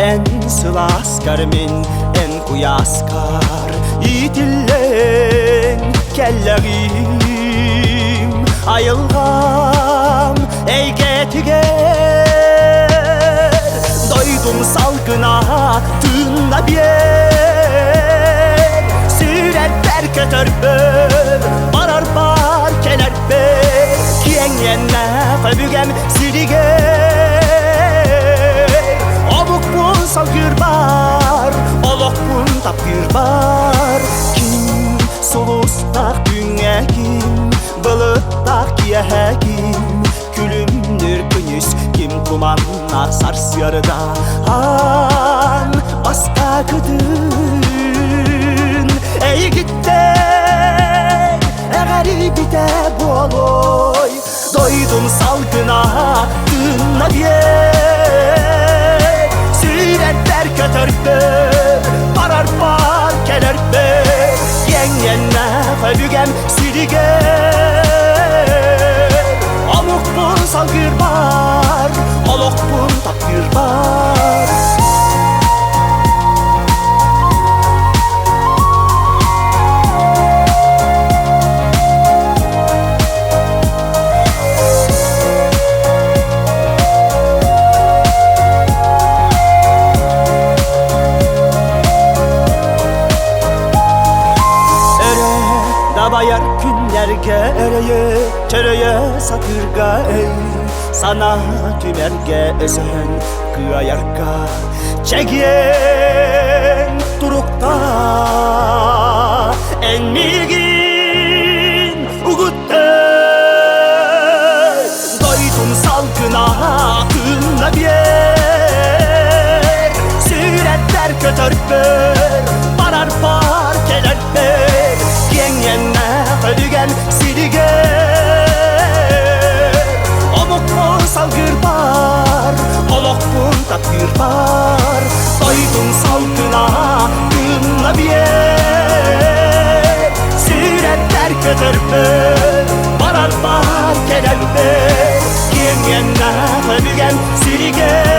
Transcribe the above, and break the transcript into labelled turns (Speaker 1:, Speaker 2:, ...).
Speaker 1: En sıla askarmin en kuyaskar yiğitillen kellerim ayılgam ey getiger. Doydum salgına tığınla bir süretler kötörpür barar bar keler bir kiyen yenne köbügem siliger. Obuk bun salgır bar olok bun tapgır bar. Kim solustak dünya kim bılıktak yeğim külümdür künüs kim kumanla sars yarıda han basta kıdın ey gitte garibi de boloy. Doydum salgına dınla diye süretler kötörpür barar bar kelerpür yen yenne köbügem siliger. Amuk bun salgır bar olok bun tapgır bar. Bayar günlerge ereye tereye satırga ey sana tümerge esen kıyayarga çekiyen durukta en milgin ugutta. Doydum salgına kınla bir süretler kötörpür barar bar kelerpür yenne ködügen siliger. Omuk bun salgır bar olok bun tapgır bar. Doydum salgına kınla bir süretler kötörpür barar bar kelerpür yenne ködügen siliger.